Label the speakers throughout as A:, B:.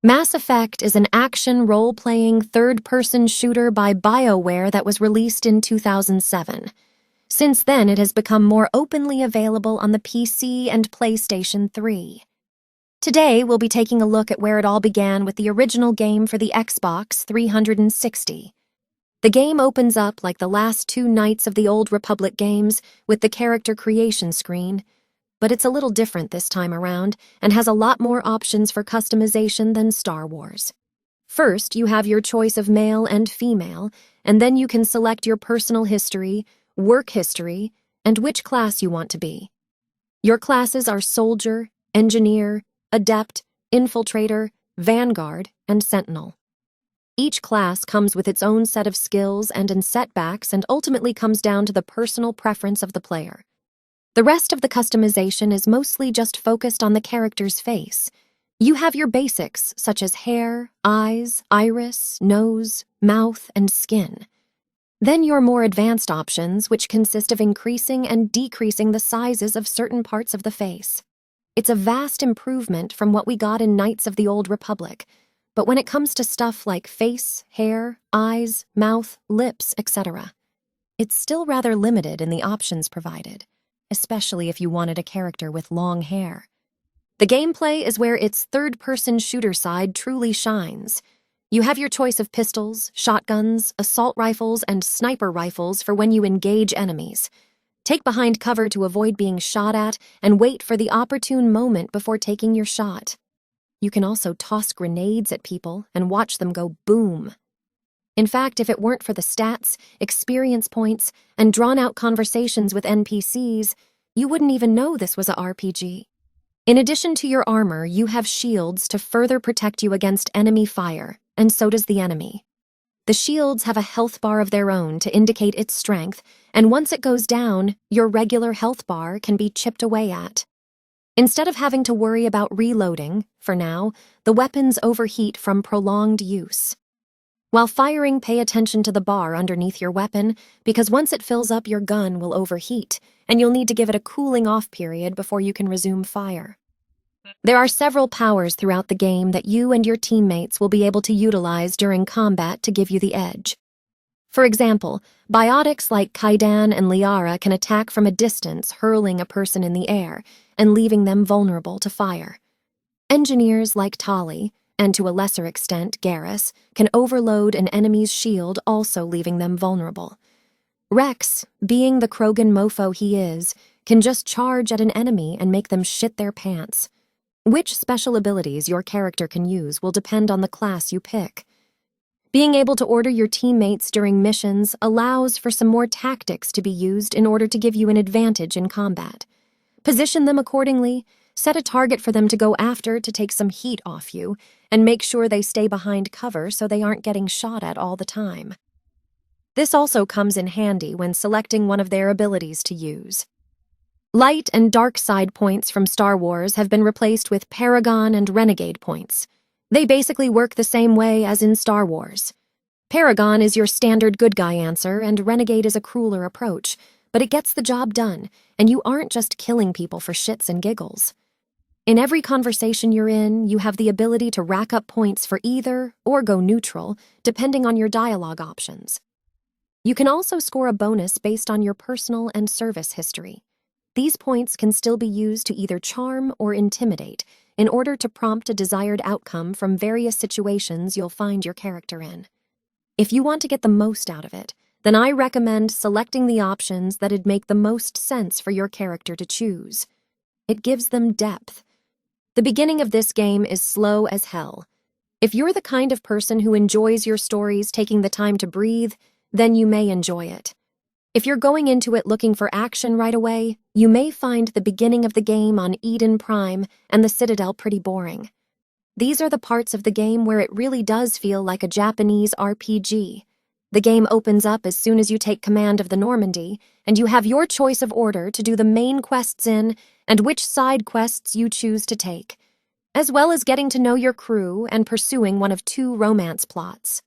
A: Mass Effect is an action role-playing third-person shooter by BioWare that was released in 2007. Since then, it has become more openly available on the PC and PlayStation 3. Today, we'll be taking a look at where it all began with the original game for the Xbox 360. The game opens up like the last two Knights of the Old Republic games with the character creation screen, but it's a little different this time around and has a lot more options for customization than Star Wars. First, you have your choice of male and female, and then you can select your personal history, work history, and which class you want to be. Your classes are Soldier, Engineer, Adept, Infiltrator, Vanguard, and Sentinel. Each class comes with its own set of skills and setbacks and ultimately comes down to the personal preference of the player. The rest of the customization is mostly just focused on the character's face. You have your basics, such as hair, eyes, iris, nose, mouth, and skin. Then your more advanced options, which consist of increasing and decreasing the sizes of certain parts of the face. It's a vast improvement from what we got in Knights of the Old Republic, but when it comes to stuff like face, hair, eyes, mouth, lips, etc., it's still rather limited in the options provided, especially if you wanted a character with long hair. The gameplay is where its third-person shooter side truly shines. You have your choice of pistols, shotguns, assault rifles, and sniper rifles for when you engage enemies. Take behind cover to avoid being shot at and wait for the opportune moment before taking your shot. You can also toss grenades at people and watch them go boom. In fact, if it weren't for the stats, experience points, and drawn-out conversations with NPCs, you wouldn't even know this was a RPG. In addition to your armor, you have shields to further protect you against enemy fire, and so does the enemy. The shields have a health bar of their own to indicate its strength, and once it goes down, your regular health bar can be chipped away at. Instead of having to worry about reloading, for now, the weapons overheat from prolonged use. While firing, pay attention to the bar underneath your weapon, because once it fills up, your gun will overheat, and you'll need to give it a cooling-off period before you can resume fire. There are several powers throughout the game that you and your teammates will be able to utilize during combat to give you the edge. For example, biotics like Kaidan and Liara can attack from a distance, hurling a person in the air and leaving them vulnerable to fire. Engineers like Tali, and to a lesser extent Garrus, can overload an enemy's shield, also leaving them vulnerable. Rex, being the Krogan mofo he is, can just charge at an enemy and make them shit their pants. Which special abilities your character can use will depend on the class you pick. Being able to order your teammates during missions allows for some more tactics to be used in order to give you an advantage in combat. Position them accordingly, set a target for them to go after to take some heat off you, and make sure they stay behind cover so they aren't getting shot at all the time. This also comes in handy when selecting one of their abilities to use. Light and dark side points from Star Wars have been replaced with Paragon and Renegade points. They basically work the same way as in Star Wars. Paragon is your standard good guy answer, and Renegade is a crueler approach, but it gets the job done, and you aren't just killing people for shits and giggles. In every conversation you're in, you have the ability to rack up points for either or go neutral, depending on your dialogue options. You can also score a bonus based on your personal and service history. These points can still be used to either charm or intimidate in order to prompt a desired outcome from various situations you'll find your character in. If you want to get the most out of it, then I recommend selecting the options that'd make the most sense for your character to choose. It gives them depth. The beginning of this game is slow as hell. If you're the kind of person who enjoys your stories taking the time to breathe, then you may enjoy it. If you're going into it looking for action right away, you may find the beginning of the game on Eden Prime and the Citadel pretty boring. These are the parts of the game where it really does feel like a Japanese RPG. The game opens up as soon as you take command of the Normandy, and you have your choice of order to do the main quests in and which side quests you choose to take, as well as getting to know your crew and pursuing one of two romance plots.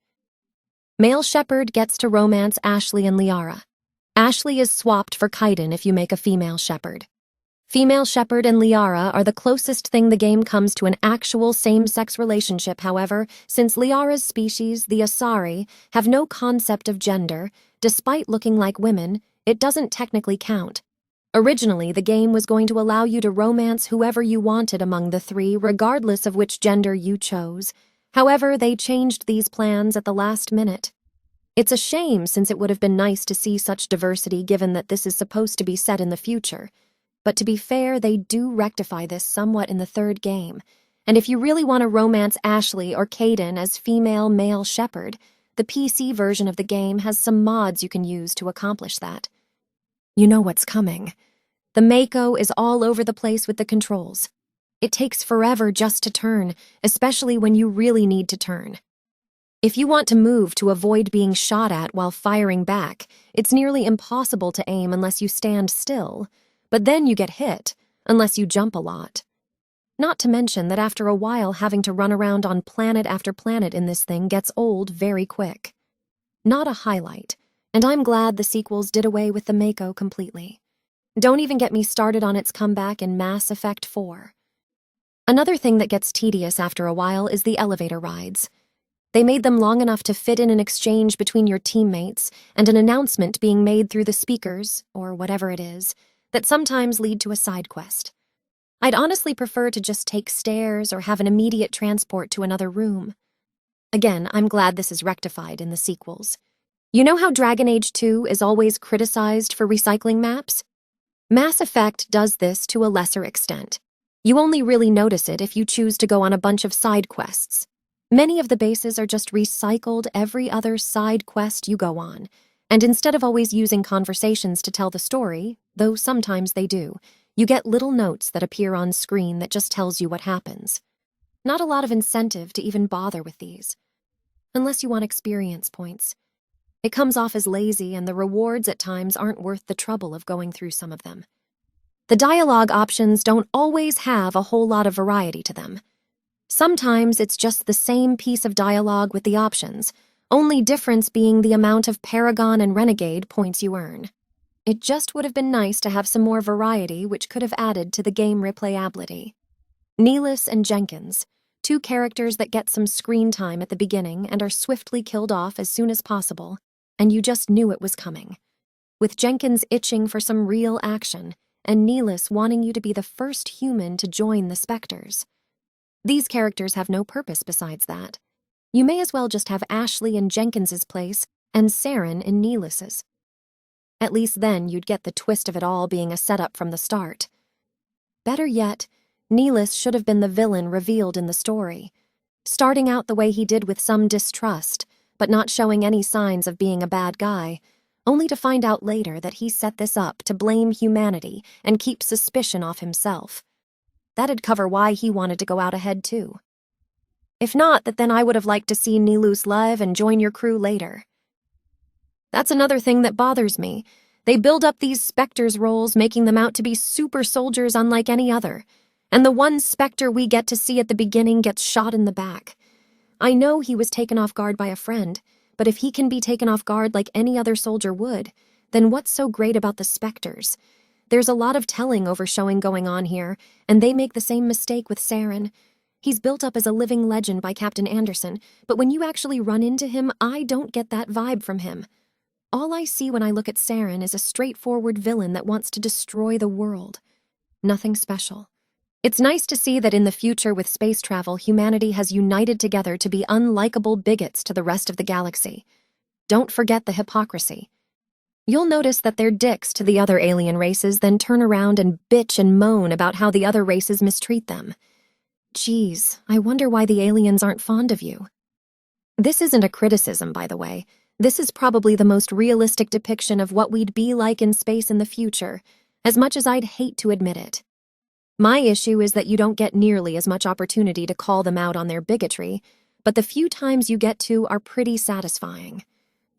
A: Male Shepherd gets to romance Ashley and Liara. Ashley is swapped for Kaidan if you make a female shepherd. Female Shepherd and Liara are the closest thing the game comes to an actual same-sex relationship, however, since Liara's species, the Asari, have no concept of gender. Despite looking like women, it doesn't technically count. Originally, the game was going to allow you to romance whoever you wanted among the three, regardless of which gender you chose. However, they changed these plans at the last minute. It's a shame, since it would have been nice to see such diversity given that this is supposed to be set in the future. But to be fair, they do rectify this somewhat in the third game. And if you really want to romance Ashley or Caden as female-male shepherd, the PC version of the game has some mods you can use to accomplish that. You know what's coming. The Mako is all over the place with the controls. It takes forever just to turn, especially when you really need to turn. If you want to move to avoid being shot at while firing back, it's nearly impossible to aim unless you stand still. But then you get hit, unless you jump a lot. Not to mention that after a while having to run around on planet after planet in this thing gets old very quick. Not a highlight, and I'm glad the sequels did away with the Mako completely. Don't even get me started on its comeback in Mass Effect 4. Another thing that gets tedious after a while is the elevator rides. They made them long enough to fit in an exchange between your teammates and an announcement being made through the speakers, or whatever it is, that sometimes lead to a side quest. I'd honestly prefer to just take stairs or have an immediate transport to another room. Again, I'm glad this is rectified in the sequels. You know how Dragon Age 2 is always criticized for recycling maps? Mass Effect does this to a lesser extent. You only really notice it if you choose to go on a bunch of side quests. Many of the bases are just recycled every other side quest you go on, and instead of always using conversations to tell the story, though sometimes they do, you get little notes that appear on screen that just tells you what happens. Not a lot of incentive to even bother with these. Unless you want experience points. It comes off as lazy, and the rewards at times aren't worth the trouble of going through some of them. The dialogue options don't always have a whole lot of variety to them. Sometimes it's just the same piece of dialogue with the options, only difference being the amount of Paragon and Renegade points you earn. It just would have been nice to have some more variety, which could have added to the game replayability. Neelis and Jenkins, two characters that get some screen time at the beginning and are swiftly killed off as soon as possible, and you just knew it was coming. With Jenkins itching for some real action, and Neelis wanting you to be the first human to join the Spectres. These characters have no purpose besides that. You may as well just have Ashley in Jenkins's place and Saren in Neelis's. At least then you'd get the twist of it all being a setup from the start. Better yet, Neelis should have been the villain revealed in the story, starting out the way he did with some distrust, but not showing any signs of being a bad guy, only to find out later that he set this up to blame humanity and keep suspicion off himself. That'd cover why he wanted to go out ahead too. If not, then I would have liked to see Neelis live and join your crew later. That's another thing that bothers me. They build up these Spectres roles, making them out to be super soldiers unlike any other, and the one Spectre we get to see at the beginning gets shot in the back. I know he was taken off guard by a friend, but if he can be taken off guard like any other soldier would, then what's so great about the Spectres? There's a lot of telling overshowing going on here, and they make the same mistake with Saren. He's built up as a living legend by Captain Anderson, but when you actually run into him, I don't get that vibe from him. All I see when I look at Saren is a straightforward villain that wants to destroy the world. Nothing special. It's nice to see that in the future with space travel, humanity has united together to be unlikable bigots to the rest of the galaxy. Don't forget the hypocrisy. You'll notice that they're dicks to the other alien races, then turn around and bitch and moan about how the other races mistreat them. Geez, I wonder why the aliens aren't fond of you. This isn't a criticism, by the way. This is probably the most realistic depiction of what we'd be like in space in the future, as much as I'd hate to admit it. My issue is that you don't get nearly as much opportunity to call them out on their bigotry, but the few times you get to are pretty satisfying.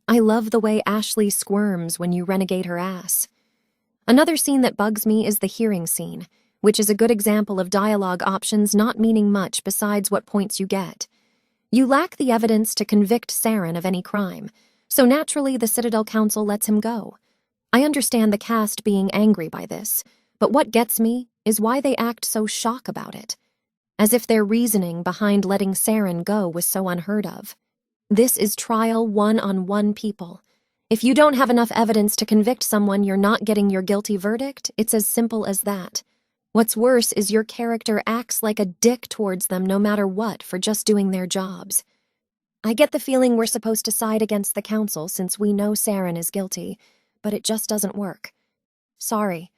A: I love the way Ashley squirms when you renegade her ass. Another scene that bugs me is the hearing scene, which is a good example of dialogue options not meaning much besides what points you get. You lack the evidence to convict Saren of any crime, so naturally the Citadel Council lets him go. I understand the cast being angry by this, But what gets me is why they act so shocked about it, as if their reasoning behind letting Saren go was so unheard of. This is trial one-on-one, people. If you don't have enough evidence to convict someone, you're not getting your guilty verdict. It's as simple as that. What's worse is your character acts like a dick towards them no matter what for just doing their jobs. I get the feeling we're supposed to side against the council since we know Saren is guilty, but it just doesn't work. Sorry.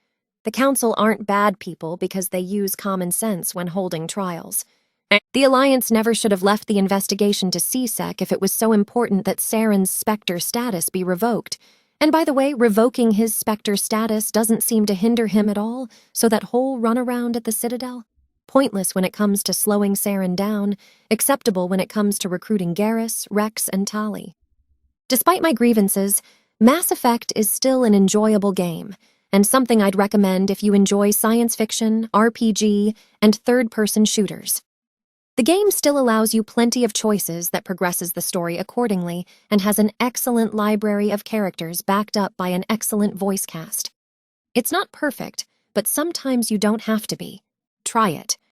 A: The council aren't bad people because they use common sense when holding trials. The Alliance never should have left the investigation to CSEC if it was so important that Saren's Spectre status be revoked. And by the way, revoking his Spectre status doesn't seem to hinder him at all, so that whole runaround at the Citadel? Pointless when it comes to slowing Saren down, acceptable when it comes to recruiting Garrus, Rex, and Tali. Despite my grievances, Mass Effect is still an enjoyable game, and something I'd recommend if you enjoy science fiction, RPG, and third-person shooters. The game still allows you plenty of choices that progresses the story accordingly and has an excellent library of characters backed up by an excellent voice cast. It's not perfect, but sometimes you don't have to be. Try it.